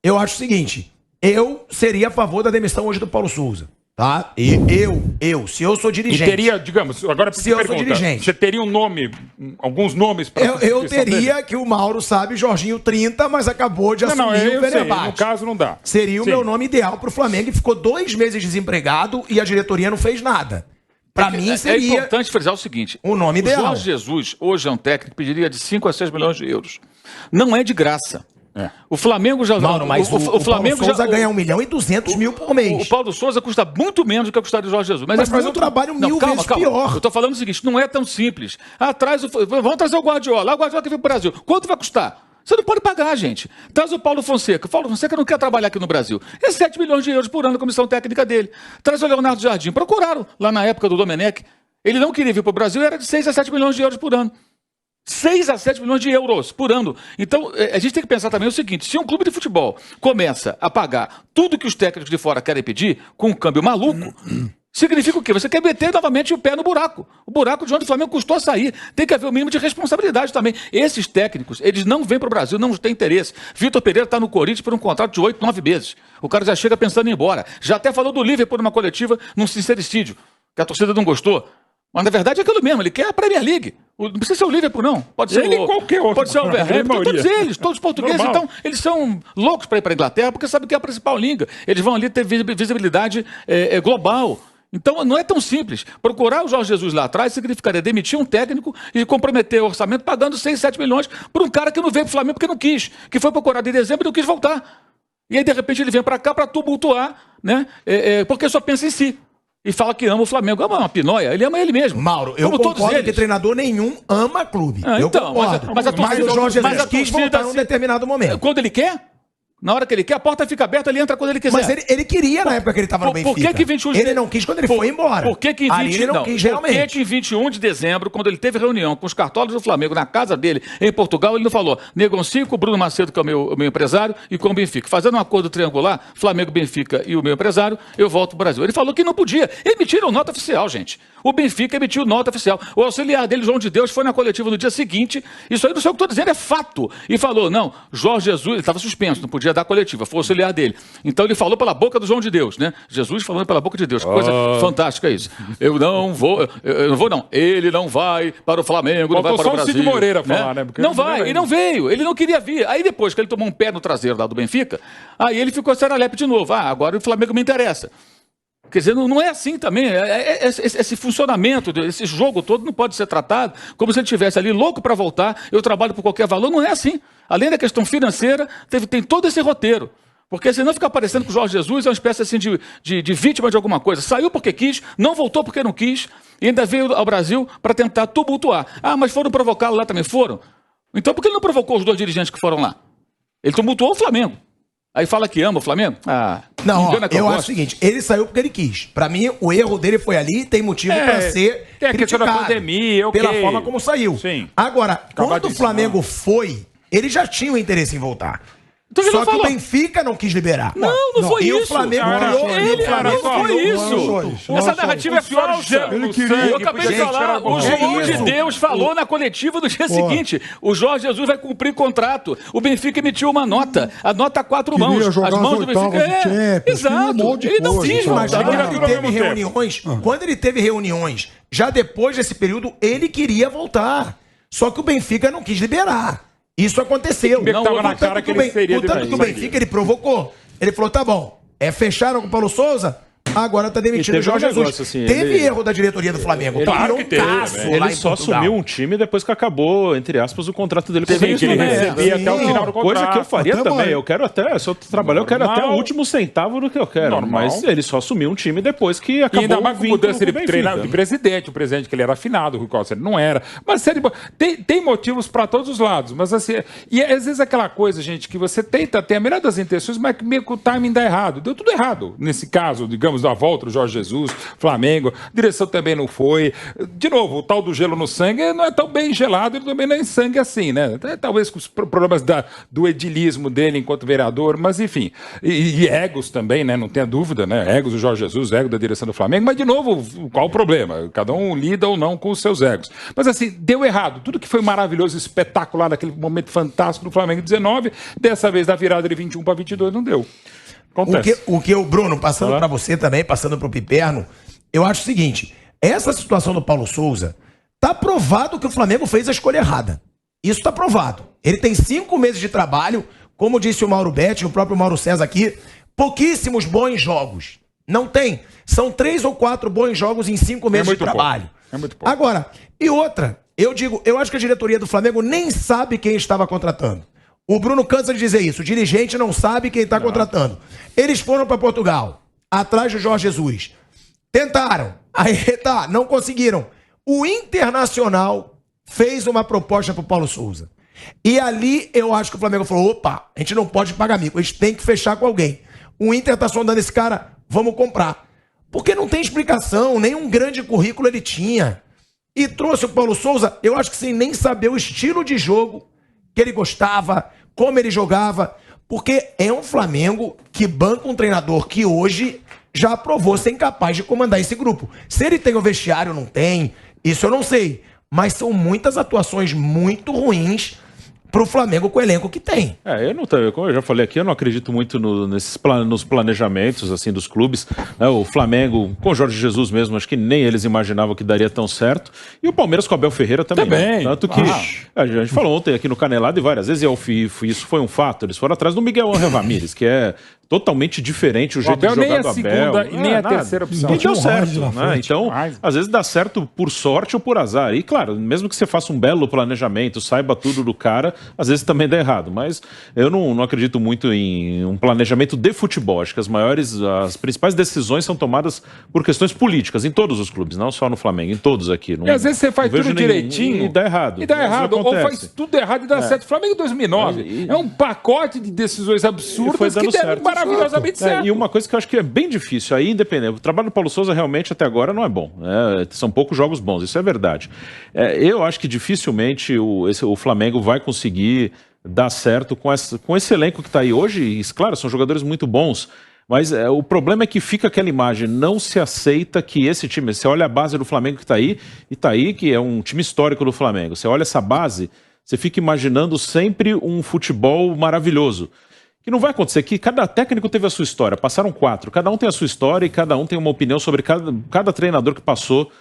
eu acho o seguinte, eu seria a favor da demissão hoje do Paulo Souza, tá? E se eu sou dirigente... E teria, digamos, agora se eu sou dirigente... Você teria um nome, alguns nomes para... Eu teria dele? Que o Mauro sabe, Jorginho 30, mas acabou de assumir o Fenerbahçe. No caso não dá. Seria o meu nome ideal pro Flamengo e ficou 2 meses desempregado e a diretoria não fez nada. Pra mim seria... É importante frisar o seguinte. O nome ideal. O Jorge Jesus, hoje é um técnico que pediria de 5 a 6 milhões de euros. Não é de graça. O Flamengo já... Não, mas o Flamengo Paulo Souza ganha 1.200.000 por mês. O Paulo Souza custa muito menos do que custaria o Jorge Jesus. Mas faz um trabalho mil vezes pior. Eu tô falando o seguinte, não é tão simples. Vamos trazer o Guardiola. O Guardiola que veio pro Brasil. Quanto vai custar? Você não pode pagar, gente. Traz o Paulo Fonseca. O Paulo Fonseca não quer trabalhar aqui no Brasil. É 7 milhões de euros por ano a comissão técnica dele. Traz o Leonardo Jardim. Procuraram lá na época do Domenech. Ele não queria vir para o Brasil, era de 6 a 7 milhões de euros por ano. 6 a 7 milhões de euros por ano. Então, a gente tem que pensar também o seguinte, se um clube de futebol começa a pagar tudo que os técnicos de fora querem pedir, com um câmbio maluco, significa o quê? Você quer meter novamente o pé no buraco. O buraco de onde o Flamengo custou sair. Tem que haver o mínimo de responsabilidade também. Esses técnicos, eles não vêm para o Brasil, não têm interesse. Vitor Pereira está no Corinthians por um contrato de 8, 9 meses. O cara já chega pensando em ir embora. Já até falou do Liverpool numa coletiva, num sincericídio, que a torcida não gostou. Mas, na verdade, é aquilo mesmo. Ele quer a Premier League. Não precisa ser o Liverpool, não. Pode ser qualquer outro. Pode ser o Wolverhampton. Todos eles, todos os portugueses. Normal. Então, eles são loucos para ir para a Inglaterra porque sabem que é a principal língua. Eles vão ali ter visibilidade global. Então, não é tão simples. Procurar o Jorge Jesus lá atrás significaria demitir um técnico e comprometer o orçamento pagando 6, 7 milhões por um cara que não veio para o Flamengo porque não quis. Que foi procurado em dezembro e não quis voltar. E aí, de repente, ele vem para cá para tumultuar, né? Porque só pensa em si. E fala que ama o Flamengo. Ama uma pinóia, ele ama ele mesmo. Mauro, eu concordo que treinador nenhum ama clube. Eu concordo. Mas o Jorge Jesus quis voltar num determinado momento. Quando ele quer? Na hora que ele quer, a porta fica aberta, ele entra quando ele quiser. Mas ele queria na época que ele estava no Benfica. Por que 21 de Ele não quis quando ele foi embora. Por que ele não quis realmente. Por que em 21 de dezembro, quando ele teve reunião com os cartolas do Flamengo na casa dele, em Portugal, ele não falou, negocio com o Bruno Macedo, que é o meu empresário, e com o Benfica. Fazendo um acordo triangular, Flamengo, Benfica e o meu empresário, eu volto para o Brasil. Ele falou que não podia. Emitiram nota oficial, gente. O Benfica emitiu nota oficial. O auxiliar dele, João de Deus, foi na coletiva no dia seguinte. Isso aí não sei o que estou dizendo, é fato. E falou, não, Jorge Jesus, ele estava suspenso, não podia dar coletiva, foi o auxiliar dele. Então ele falou pela boca do João de Deus, né? Jesus falando pela boca de Deus. Que coisa fantástica isso. Eu não vou, não. Ele não vai para o Flamengo, não vai para o Brasil. Só o Cid Moreira falar, né? Não vai, ele não veio, ele não queria vir. Aí depois que ele tomou um pé no traseiro lá do Benfica, aí ele ficou serelepe de novo. Agora o Flamengo me interessa. Quer dizer, não é assim também. Esse funcionamento, esse jogo todo não pode ser tratado como se ele estivesse ali louco para voltar, eu trabalho por qualquer valor. Não é assim. Além da questão financeira, tem todo esse roteiro. Porque senão fica parecendo que o Jorge Jesus é uma espécie assim, de vítima de alguma coisa. Saiu porque quis, não voltou porque não quis, e ainda veio ao Brasil para tentar tumultuar. Mas foram provocá-lo lá também? Foram. Então por que ele não provocou os 2 dirigentes que foram lá? Ele tumultuou o Flamengo. Aí fala que ama o Flamengo? Não, eu acho o seguinte, ele saiu porque ele quis. Pra mim, o erro dele foi ali e tem motivo pra ser criticado da pandemia, pela forma como saiu. Sim. Agora, quando o Flamengo foi, ele já tinha o interesse em voltar. Então, só que o Benfica não quis liberar. Não foi isso. E o Flamengo foi isso. Essa narrativa é falsa. Eu acabei de falar, o João de Deus falou na coletiva do dia seguinte, o Jorge Jesus vai cumprir contrato. O Benfica emitiu uma nota, a nota a 4 mãos. As mãos do Benfica. Exato. Ele não quis, mas quando ele teve reuniões, já depois desse período, ele queria voltar. Só que o Benfica não quis liberar. Isso aconteceu. Contanto que o Benfica ele provocou. Ele falou, tá bom, fecharam com o Paulo Souza, agora tá demitindo o Jorge Jesus. Assim, teve erro da diretoria do Flamengo. Claro que teve. Ele só assumiu um time depois que acabou, entre aspas, o contrato dele com o Benfica. Ele recebia até o final do contrato. Coisa que eu faria também. Eu quero até, se eu trabalhar, eu quero até o último centavo do que eu quero. Normal. Mas ele só assumiu um time depois que acabou. E ainda mais com mudança de treinador, de presidente. O presidente que ele era afinado, o Rui Costa, ele não era. Mas tem motivos para todos os lados. Mas assim, e às vezes aquela coisa, gente, que você tenta ter a melhor das intenções, mas meio que o timing dá errado. Deu tudo errado nesse caso, digamos, da volta, o Jorge Jesus, Flamengo, a direção também não foi. De novo, o tal do gelo no sangue não é tão bem gelado, ele também não é em sangue assim, né? Talvez com os problemas do edilismo dele enquanto vereador, mas enfim. E egos também, né? Não tenha dúvida, né? Egos do Jorge Jesus, ego da direção do Flamengo, mas de novo, qual o problema? Cada um lida ou não com os seus egos. Mas assim, deu errado. Tudo que foi maravilhoso, espetacular, naquele momento fantástico do Flamengo 19, dessa vez da virada de 21 para 22 não deu. Acontece. O Bruno, passando para você também, passando para o Piperno, eu acho o seguinte, essa situação do Paulo Souza, tá provado que o Flamengo fez a escolha errada. Isso tá provado. Ele tem 5 meses de trabalho, como disse o Mauro Betti, o próprio Mauro César aqui, pouquíssimos bons jogos. Não tem. São 3 ou 4 bons jogos em 5 meses de trabalho. É muito pouco. Agora, e outra, eu acho que a diretoria do Flamengo nem sabe quem estava contratando. O Bruno cansa de dizer isso. O dirigente não sabe quem está contratando. Eles foram para Portugal, atrás do Jorge Jesus. Tentaram. Aí tá, não conseguiram. O Internacional fez uma proposta para o Paulo Souza. E ali eu acho que o Flamengo falou, opa, a gente não pode pagar mico, a gente tem que fechar com alguém. O Inter tá sondando esse cara, vamos comprar. Porque não tem explicação, nenhum grande currículo ele tinha. E trouxe o Paulo Souza, eu acho que sem nem saber o estilo de jogo que ele gostava, como ele jogava, porque é um Flamengo que banca um treinador que hoje já provou ser incapaz de comandar esse grupo. Se ele tem o vestiário, não tem, isso eu não sei. Mas são muitas atuações muito ruins pro Flamengo com o elenco que tem. Como eu já falei aqui, eu não acredito muito nos planejamentos assim, dos clubes. Né? O Flamengo, com o Jorge Jesus mesmo, acho que nem eles imaginavam que daria tão certo. E o Palmeiras com o Abel Ferreira também. Né? Tanto que a gente falou ontem aqui no Canelado e várias vezes, isso foi um fato. Eles foram atrás do Miguel Ángel Ramírez, que é totalmente diferente o jeito de jogar do Abel. Nem nem a terceira opção. E deu certo. Né? Então, às vezes dá certo por sorte ou por azar. E claro, mesmo que você faça um belo planejamento, saiba tudo do cara, às vezes também dá errado. Mas eu não acredito muito em um planejamento de futebol. Acho que as principais decisões são tomadas por questões políticas em todos os clubes, não só no Flamengo, em todos aqui. E às vezes você faz tudo direitinho e dá errado. E dá errado. Ou faz tudo errado e dá certo. Flamengo 2009 é um pacote de decisões absurdas que deram maravilhosamente certo. E uma coisa que eu acho que é bem difícil, aí independente, o trabalho do Paulo Souza realmente até agora não é bom. São poucos jogos bons, isso é verdade. Eu acho que dificilmente o Flamengo vai conseguir dar certo com esse elenco que está aí hoje. E, claro, são jogadores muito bons. Mas o problema é que fica aquela imagem, não se aceita que esse time... Você olha a base do Flamengo que está aí, e está aí que é um time histórico do Flamengo. Você olha essa base, você fica imaginando sempre um futebol maravilhoso. Que não vai acontecer, que cada técnico teve a sua história. Passaram 4, cada um tem a sua história e cada um tem uma opinião sobre cada treinador que passou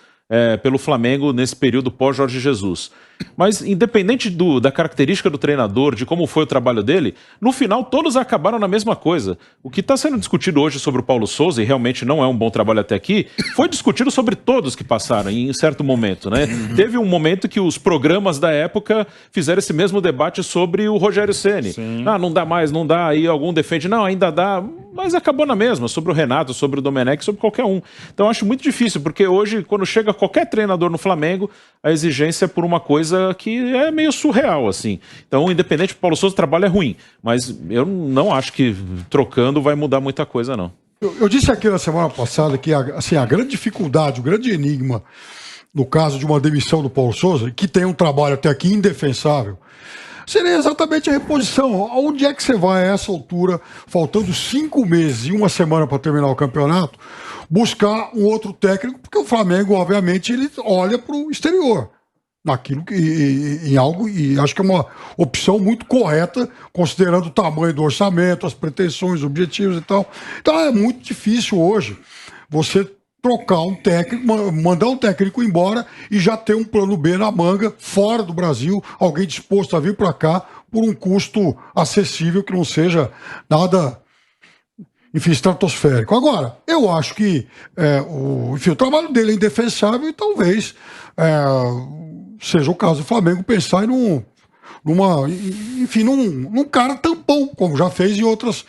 pelo Flamengo nesse período pós-Jorge Jesus. Mas independente da característica do treinador, de como foi o trabalho dele, no final todos acabaram na mesma coisa. O que está sendo discutido hoje sobre o Paulo Souza, e realmente não é um bom trabalho até aqui, foi discutido sobre todos que passaram em certo momento, né? Teve um momento que os programas da época fizeram esse mesmo debate sobre o Rogério Ceni. Não dá mais, não dá, aí algum defende, não, ainda dá, mas acabou na mesma, sobre o Renato, sobre o Domenech, sobre qualquer um. Então acho muito difícil, porque hoje, quando chega qualquer treinador no Flamengo, a exigência é por uma coisa que é meio surreal, assim. Então, independente, o Paulo Souza trabalho é ruim, mas eu não acho que trocando vai mudar muita coisa, não. Eu disse aqui na semana passada que assim, a grande dificuldade, o grande enigma no caso de uma demissão do Paulo Souza, que tem um trabalho até aqui indefensável, seria exatamente a reposição. Onde é que você vai a essa altura, faltando 5 meses e 1 semana para terminar o campeonato, buscar um outro técnico? Porque o Flamengo, obviamente, ele olha para o exterior. Naquilo em algo, e acho que é uma opção muito correta, considerando o tamanho do orçamento, as pretensões, os objetivos e tal. Então é muito difícil hoje você trocar um técnico, mandar um técnico embora e já ter um plano B na manga, fora do Brasil, alguém disposto a vir para cá por um custo acessível, que não seja nada, enfim, estratosférico. Agora, eu acho que o trabalho dele é indefensável e talvez seja o caso do Flamengo pensar num cara tampão, como já fez em outros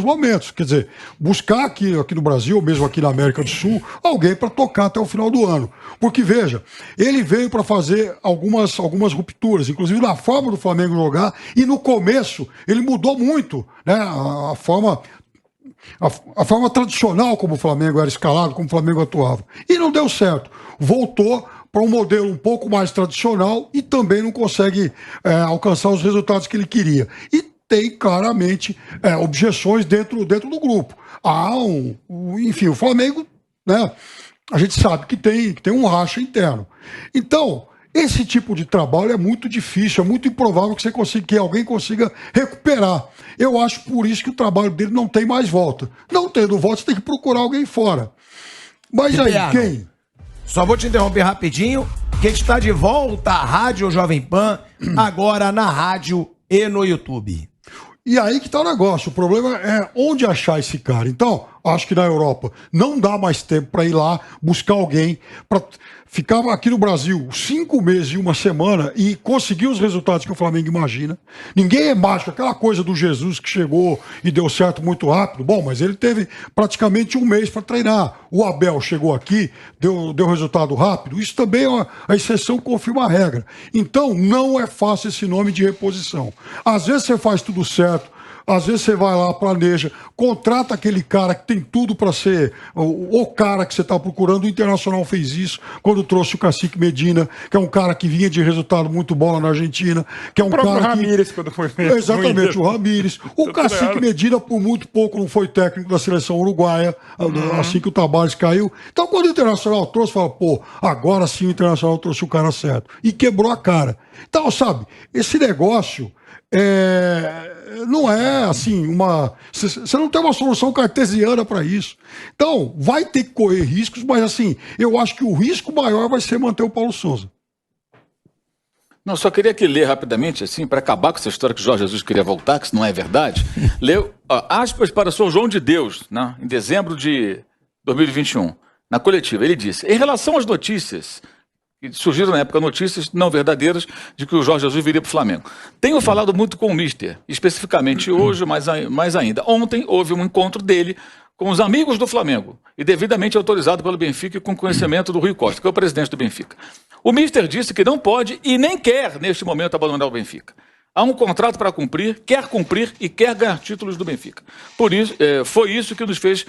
momentos. Quer dizer, buscar aqui no Brasil, ou mesmo aqui na América do Sul, alguém para tocar até o final do ano. Porque, veja, ele veio para fazer algumas rupturas, inclusive na forma do Flamengo jogar, e no começo ele mudou muito, né, a forma a forma tradicional como o Flamengo era escalado, como o Flamengo atuava. E não deu certo. Voltou para um modelo um pouco mais tradicional e também não consegue alcançar os resultados que ele queria. E tem claramente objeções dentro do grupo. Enfim, o Flamengo, né, a gente sabe que tem um racha interno. Então, esse tipo de trabalho é muito difícil, é muito improvável que alguém consiga recuperar. Eu acho por isso que o trabalho dele não tem mais volta. Não tendo volta, você tem que procurar alguém fora. Mas aí, quem? Só vou te interromper rapidinho, que a gente está de volta à Rádio Jovem Pan, agora na rádio e no YouTube. E aí que tá o negócio. O problema é onde achar esse cara. Então, acho que na Europa não dá mais tempo para ir lá buscar alguém para ficar aqui no Brasil 5 meses e uma semana e conseguir os resultados que o Flamengo imagina. Ninguém é mágico. Aquela coisa do Jesus que chegou e deu certo muito rápido. Bom, mas ele teve praticamente 1 mês para treinar. O Abel chegou aqui, deu resultado rápido. Isso também é a exceção que confirma a regra. Então, não é fácil esse nome de reposição. Às vezes você faz tudo certo. Às vezes você vai lá, planeja, contrata aquele cara que tem tudo para ser o cara que você está procurando. O Internacional fez isso quando trouxe o Cacique Medina, que é um cara que vinha de resultado muito bom lá na Argentina, que é um cara que... Ramírez, quando foi mesmo. Exatamente, o Ramírez. O Cacique Medina, por muito pouco, não foi técnico da seleção uruguaia, assim que o Tabárez caiu. Então, quando o Internacional trouxe, fala, pô, agora sim o Internacional trouxe o cara certo. E quebrou a cara. Então, sabe, esse negócio... não é assim você não tem uma solução cartesiana para isso. Então vai ter que correr riscos, mas assim, eu acho que o risco maior vai ser manter o Paulo Souza. Não, só queria aqui ler rapidamente, assim, para acabar com essa história que o Jorge Jesus queria voltar, que isso não é verdade. Leu aspas para São João de Deus, né, em dezembro de 2021, na coletiva. Ele disse: em relação às notícias que surgiram na época, notícias não verdadeiras de que o Jorge Jesus viria para o Flamengo. Tenho falado muito com o Mister, especificamente hoje, mais ainda. Ontem houve um encontro dele com os amigos do Flamengo e devidamente autorizado pelo Benfica e com conhecimento do Rui Costa, que é o presidente do Benfica. O Mister disse que não pode e nem quer, neste momento, abandonar o Benfica. Há um contrato para cumprir e quer ganhar títulos do Benfica. Por isso, foi isso que nos fez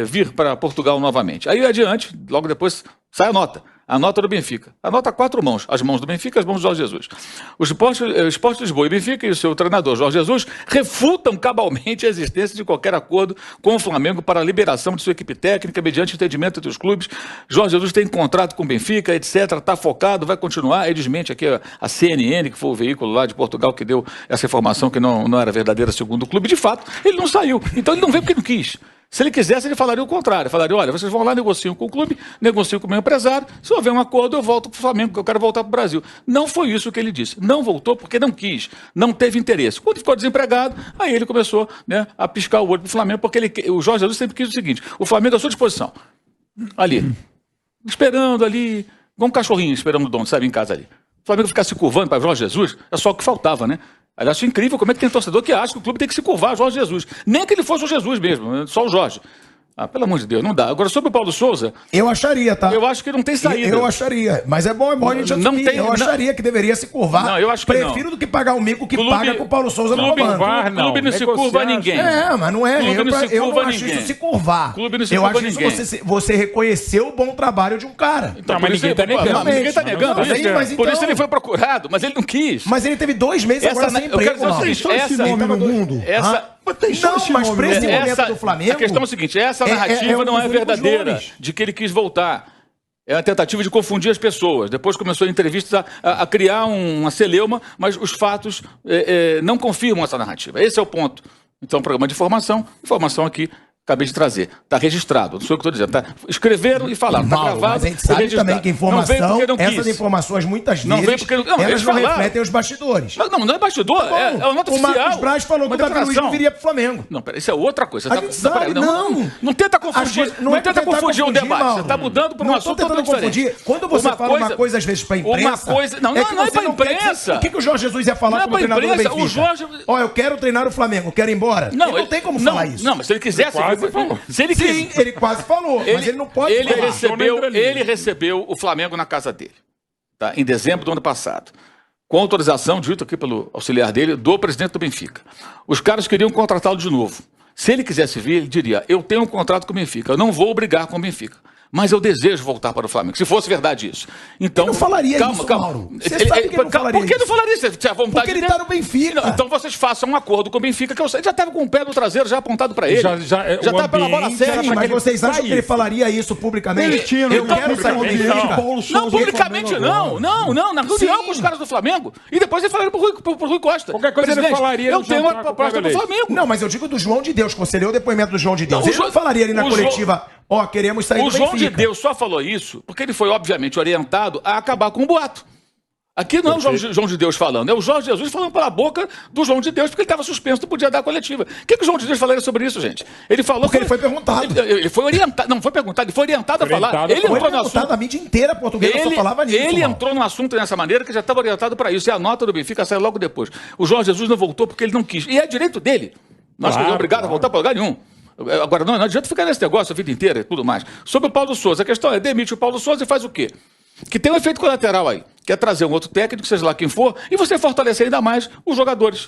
vir para Portugal novamente. Aí adiante, logo depois, sai a nota do Benfica. A nota 4 mãos. As mãos do Benfica, as mãos do Jorge Jesus. O Sport Lisboa e Benfica e o seu treinador, Jorge Jesus, refutam cabalmente a existência de qualquer acordo com o Flamengo para a liberação de sua equipe técnica mediante entendimento entre os clubes. Jorge Jesus tem contrato com o Benfica, etc. Está focado, vai continuar. Ele desmente aqui a CNN, que foi o veículo lá de Portugal que deu essa informação que não era verdadeira segundo o clube. De fato, ele não saiu. Então ele não veio porque não quis. Se ele quisesse, ele falaria o contrário. Falaria, olha, vocês vão lá, negociam com o clube, negociam com o meu empresário, se houver um acordo, eu volto para o Flamengo, porque eu quero voltar para o Brasil. Não foi isso que ele disse. Não voltou porque não quis, não teve interesse. Quando ficou desempregado, aí ele começou, né, a piscar o olho para o Flamengo, porque o Jorge Jesus sempre quis o seguinte: o Flamengo à sua disposição. Ali, esperando ali, igual um cachorrinho esperando o dono, sabe, em casa ali. O Flamengo ficar se curvando para Jorge Jesus, é só o que faltava, né? Aliás, acho incrível como é que tem torcedor que acha que o clube tem que se curvar a Jorge Jesus. Nem que ele fosse o Jesus mesmo, só o Jorge. Pelo amor de Deus, não dá. Agora, sobre o Paulo Souza... Eu acharia, tá? Eu acho que não tem saída. Eu acharia. Mas é bom a gente assumir. Eu acharia que deveria se curvar. Não, eu acho que prefiro do que pagar o mico que paga com o Paulo Souza no comando. O clube não se curva a ninguém. Mas não é. Eu não acho isso se curvar. Eu acho isso você reconhecer o bom trabalho de um cara. Então, mas ninguém está negando. Ninguém está negando. Por isso ele foi procurado, mas ele não quis. Mas ele teve 2 meses agora sem emprego. Esse nome no mundo. Mas para esse momento do Flamengo... A questão é o seguinte, essa narrativa não é verdadeira, de que ele quis voltar. É uma tentativa de confundir as pessoas. Depois começou em entrevistas a criar uma celeuma, mas os fatos não confirmam essa narrativa. Esse é o ponto. Então, programa de informação aqui, acabei de trazer. Está registrado, não sou eu que estou dizendo. Tá? Escreveram e falaram, está gravado. Mas a gente sabe também que essas informações muitas vezes, elas não refletem os bastidores. Não é bastidor, é uma nota oficial. O Marcos Braz falou que o Davi Luiz não viria para o Flamengo. Não, peraí, isso é outra coisa. Não tenta confundir. Não tenta confundir o debate. Você está mudando para um assunto totalmente diferente. Quando você fala uma coisa, às vezes, para a imprensa... Não é para a imprensa. O que o Jorge Jesus ia falar como treinador do Benfica? Eu quero treinar o Flamengo, quero ir embora. Não tem como falar isso. Não, mas se ele quisesse... Sim, ele quase falou, mas ele não pode falar. Ele recebeu o Flamengo na casa dele, tá? Em dezembro do ano passado, com autorização, dito aqui pelo auxiliar dele, do presidente do Benfica. Os caras queriam contratá-lo de novo. Se ele quisesse vir, ele diria, eu tenho um contrato com o Benfica, eu não vou brigar com o Benfica. Mas eu desejo voltar para o Flamengo, se fosse verdade isso. Então, ele não falaria isso, Mauro. Você sabe que ele não falaria. Por que não falaria isso? Se a vontade porque ele está no Benfica. Então vocês façam um acordo com o Benfica, que ele já estava com o pé no traseiro, já apontado para ele. Já estava pela bola séria. Mas vocês acham que ele falaria isso publicamente? Ele tinha, eu quero sair do Benfica. Não, publicamente não. Não, na reunião com os caras do Flamengo. E depois ele falaria pro Rui Costa. Qualquer coisa ele falaria. Eu tenho uma proposta do Flamengo. Não, mas eu digo do João de Deus, que você leu o depoimento do João de Deus. Ele não falaria ali na coletiva, queremos sair do Benfica. O João de Deus só falou isso porque ele foi, obviamente, orientado a acabar com o boato. Aqui não é o João de Deus falando, é o Jorge Jesus falando pela boca do João de Deus, porque ele estava suspenso, não podia dar a coletiva. O que o João de Deus falaria sobre isso, gente? Ele falou... Porque ele foi perguntado. Ele foi orientado, não foi perguntado, ele foi orientado a falar. Ele entrou no assunto. A mídia inteira portuguesa só falava nisso. Ele entrou no assunto dessa maneira que já estava orientado para isso. E a nota do Benfica saiu logo depois. O Jorge Jesus não voltou porque ele não quis. E é direito dele. Nós não somos obrigados a voltar para lugar nenhum. Agora, não adianta ficar nesse negócio a vida inteira e tudo mais. Sobre o Paulo Sousa, a questão é, demite o Paulo Sousa e faz o quê? Que tem um efeito colateral aí, que é trazer um outro técnico, seja lá quem for, e você fortalecer ainda mais os jogadores,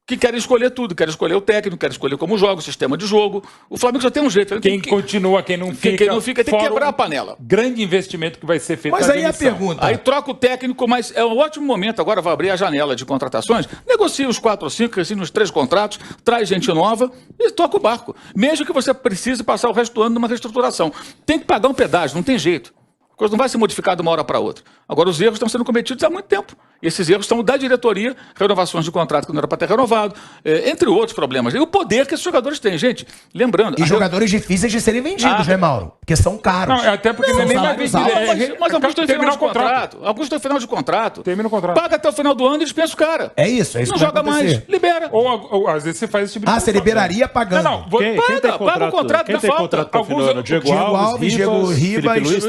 que querem escolher tudo, querem escolher o técnico, querem escolher como joga, o sistema de jogo. O Flamengo já tem um jeito. Quem continua, quem não fica. Quem não fica tem que quebrar a panela. Grande investimento que vai ser feito. Mas aí a pergunta... Aí troca o técnico, mas é um ótimo momento, agora vai abrir a janela de contratações, negocia os 4 ou 5, assina os 3 contratos, traz gente nova e toca o barco. Mesmo que você precise passar o resto do ano numa reestruturação. Tem que pagar um pedágio, não tem jeito. A coisa não vai ser modificada de uma hora para outra. Agora, os erros estão sendo cometidos há muito tempo. E esses erros estão da diretoria, renovações de contrato que não era para ter renovado, entre outros problemas. E o poder que esses jogadores têm, gente. Lembrando... E jogadores difíceis de serem vendidos, né, Mauro? Porque são caros. Não, até porque nem vai vender. Mas alguns estão em final de contrato. Alguns estão em final de contrato. Termina o contrato. Paga até o final do ano e dispensa o cara. É isso. Não joga mais. Libera. Ou às vezes você faz esse tipo de você liberaria pagando. Não, paga o contrato da falta. Diego Alves, Diego Ribas,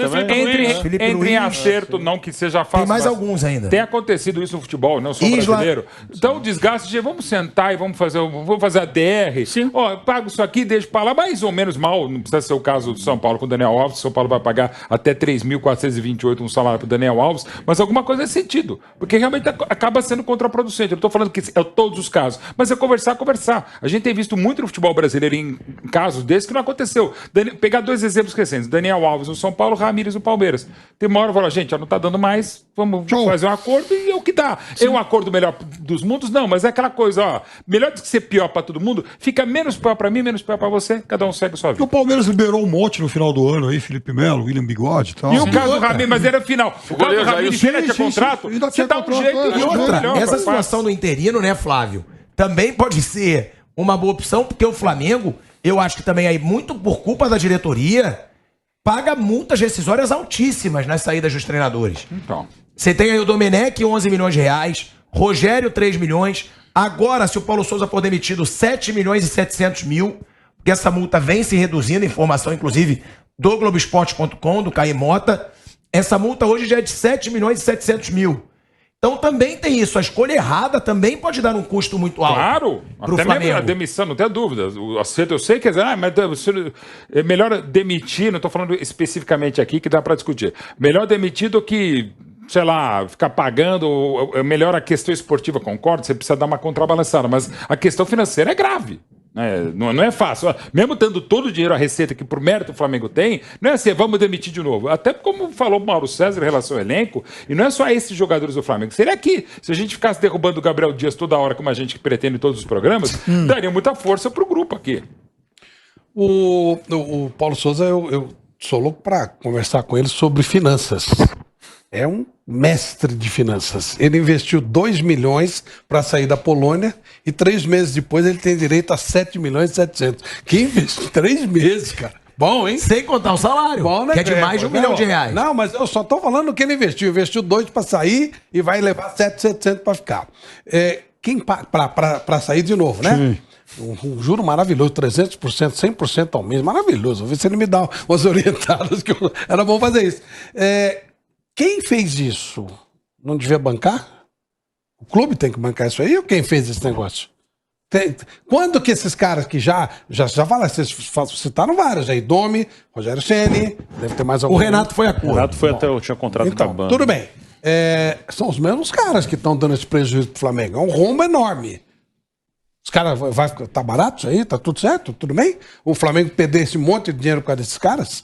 Felipe Luiz em acerto, não que seja fácil. Tem mais alguns ainda. Tem acontecido isso no futebol, não sou brasileiro. Então o desgaste de vamos sentar e vamos fazer a DR. Sim. Pago isso aqui, deixo para lá, mais ou menos mal. Não precisa ser o caso do São Paulo com o Daniel Alves. O São Paulo vai pagar até 3.428 um salário para o Daniel Alves, mas alguma coisa nesse sentido. Porque realmente acaba sendo contraproducente. Eu não estou falando que é todos os casos, mas é conversar. A gente tem visto muito no futebol brasileiro em casos desses que não aconteceu. Pegar 2 exemplos recentes: Daniel Alves no São Paulo, Ramírez no Palmeiras. Tem uma hora que fala, gente, já não está dando mais, vamos fazer um acordo e é o que dá. Sim. É um acordo melhor dos mundos? Não, mas é aquela coisa, melhor do que ser pior para todo mundo, fica menos pior para mim, menos pior para você, cada um segue a sua vida. O Palmeiras liberou um monte no final do ano aí, Felipe Melo, William Bigode e tal. E o caso do Ramírez, mas era final. O caso do Ramírez ainda tinha contrato, você dá um jeito e outra. Essa situação do interino, né, Flávio, também pode ser uma boa opção, porque o Flamengo, eu acho que também aí, muito por culpa da diretoria, paga multas rescisórias altíssimas nas saídas dos treinadores. Então. Você tem aí o Domenech, 11 milhões de reais, Rogério, 3 milhões. Agora, se o Paulo Sousa for demitido, 7 milhões e 700 mil, porque essa multa vem se reduzindo, informação, inclusive, do Globoesporte.com, do Caio Mota. Essa multa hoje já é de 7 milhões e 700 mil. Então também tem isso. A escolha errada também pode dar um custo muito alto. Claro. Pro até Flamengo. Mesmo a demissão, não tem dúvida. O acerto eu sei que mas é melhor demitir, não estou falando especificamente aqui que dá para discutir. Melhor demitir do que, sei lá, ficar pagando. Melhor a questão esportiva, concordo, você precisa dar uma contrabalançada, mas a questão financeira é grave. Não é fácil. Mesmo tendo todo o dinheiro, a receita que por mérito o Flamengo tem, não é assim, vamos demitir de novo. Até como falou o Mauro César em relação ao elenco, e não é só esses jogadores do Flamengo. Seria que, se a gente ficasse derrubando o Gabriel Dias toda hora, como a gente pretende em todos os programas, daria muita força pro grupo aqui. O Paulo Sousa, eu sou louco para conversar com ele sobre finanças. É um mestre de finanças. Ele investiu 2 milhões para sair da Polônia e 3 meses depois ele tem direito a 7 milhões e 700. Que investiu 3 meses, cara. Bom, hein? Sem contar o salário, bom, né, que é de mais de 1 milhão de reais. Não, mas eu só tô falando que ele investiu. Investiu 2 para sair e vai levar 7,700 para ficar. Para sair de novo, né? Sim. Um juro maravilhoso, 300%, 100% ao mês. Maravilhoso. Vou ver se ele me dá umas orientadas, que era bom fazer isso. Quem fez isso não devia bancar? O clube tem que bancar isso aí ou quem fez esse negócio? Quando que esses caras que já falaram, vocês citaram vários aí, Domi, Rogério Ceni, deve ter mais algum. O Renato foi a cor. O Renato foi até tinha contrato então, acabando. Tudo bem. São os mesmos caras que estão dando esse prejuízo pro Flamengo. É um rombo enorme. Os caras vai tá barato isso aí? Tá tudo certo? Tudo bem? O Flamengo perder esse monte de dinheiro por causa desses caras?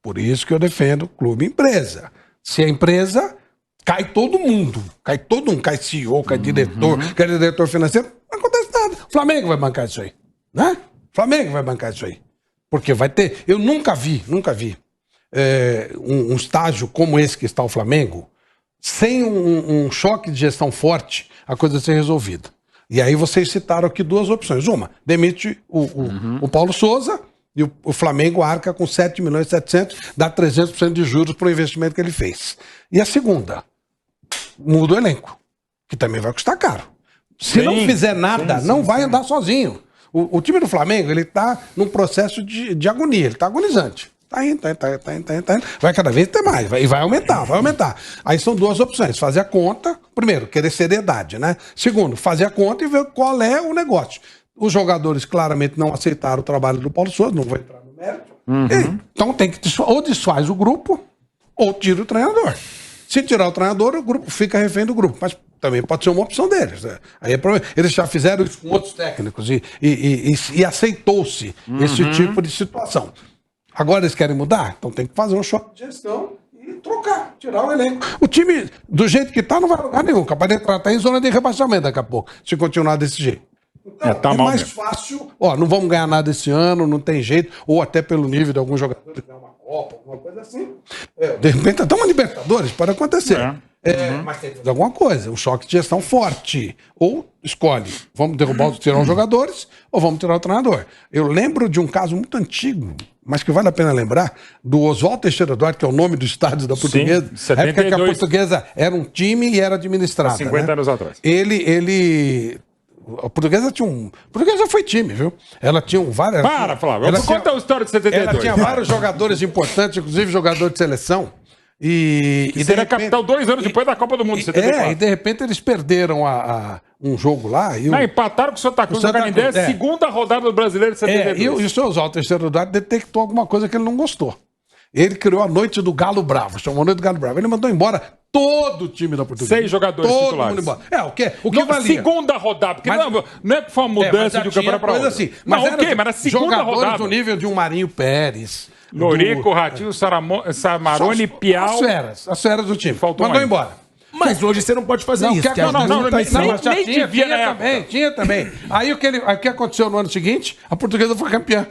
Por isso que eu defendo clube e empresa. Se a empresa, cai todo mundo. Cai todo mundo. Cai CEO, cai diretor financeiro. Não acontece nada. O Flamengo vai bancar isso aí. Né? O Flamengo vai bancar isso aí. Porque vai ter... Eu nunca vi um estágio como esse que está o Flamengo, sem um choque de gestão forte, a coisa ser resolvida. E aí vocês citaram aqui duas opções. Uma, demite o Paulo Souza e o Flamengo arca com 7.700.000, dá 300% de juros para o investimento que ele fez. E a segunda, muda o elenco, que também vai custar caro. Se não fizer nada, não vai andar sozinho. O time do Flamengo, ele está num processo de agonia, ele está agonizante. Tá indo. Vai cada vez ter mais, vai aumentar. Aí são duas opções. Fazer a conta, primeiro, querer seriedade, né? Segundo, fazer a conta e ver qual é o negócio. Os jogadores claramente não aceitaram o trabalho do Paulo Souza, não vou entrar no mérito. Então tem que ou desfaz o grupo, ou tira o treinador. Se tirar o treinador, o grupo fica refém do grupo. Mas também pode ser uma opção deles. Né? Aí eles já fizeram isso com outros técnicos e aceitou-se esse tipo de situação. Agora eles querem mudar? Então tem que fazer um choque de gestão e trocar, tirar o elenco. O time, do jeito que tá, não vai a lugar nenhum. Capaz de entrar até em zona de rebaixamento daqui a pouco, se continuar desse jeito. Então, tá mal mais mesmo. fácil, não vamos ganhar nada esse ano, não tem jeito, ou até pelo nível de alguns jogadores ganhar uma Copa, alguma coisa assim. De repente, até uma Libertadores, pode acontecer. Mas tem que fazer alguma coisa, um choque de gestão forte. Ou escolhe, vamos tirar os jogadores ou vamos tirar o treinador. Eu lembro de um caso muito antigo, mas que vale a pena lembrar, do Oswaldo Teixeira Duarte, que é o nome do estádio da Portuguesa. Sim, Na época que a 72. Portuguesa era um time e era administrada. 50 né? anos atrás. A Portuguesa tinha A Portuguesa foi time, viu? Ela tinha várias... Para, Flávio. Vamos contar a história de 72. Ela tinha vários jogadores importantes, inclusive jogador de seleção. E seria capital 2 anos depois da Copa do Mundo, 74. e de repente eles perderam um jogo lá. Não, empataram com o Santa Cruz O no Santa Canindé, Cruz, segunda rodada do Brasileiro de 72. E o seu Oswaldo Teixeira Duarte detectou alguma coisa que ele não gostou. Ele criou a Noite do Galo Bravo, chamou a Noite do Galo Bravo. Ele mandou embora todo o time da Portuguesa. 6 jogadores todo titulares. Mundo embora. O que Não, valia? segunda rodada, porque não é que foi uma mudança de um campeonato para outro. Assim, Mas era segunda jogadores rodada. do nível de um Marinho Pérez. Lorico, Ratinho, Samarone, Piau. As feras do time. Faltou Mandou um. embora. Mas hoje você não pode fazer isso. Não, multas são- mas já nem devia na época. tinha também. Aí o que aconteceu no ano seguinte? A Portuguesa foi campeã.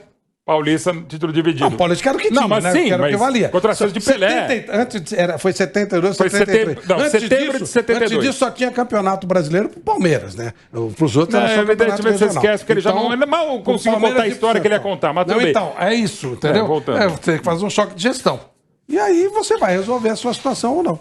Paulista, título dividido. Não, o Paulista era o que tinha, Não, mas né? sim, Que era o que mas valia. contratações de Pelé. Foi 72, Foi 73. setembro de 72. Antes disso só tinha campeonato brasileiro pro Palmeiras, né? Pros outros Não, era só evidentemente campeonato você regional. esquece, porque ele já não... Ele mal o conseguiu Palmeiras contar a história que ele ia contar, mas tudo bem. Então, é isso, entendeu? voltando. Você tem que fazer um choque de gestão. E aí você vai resolver a sua situação ou não.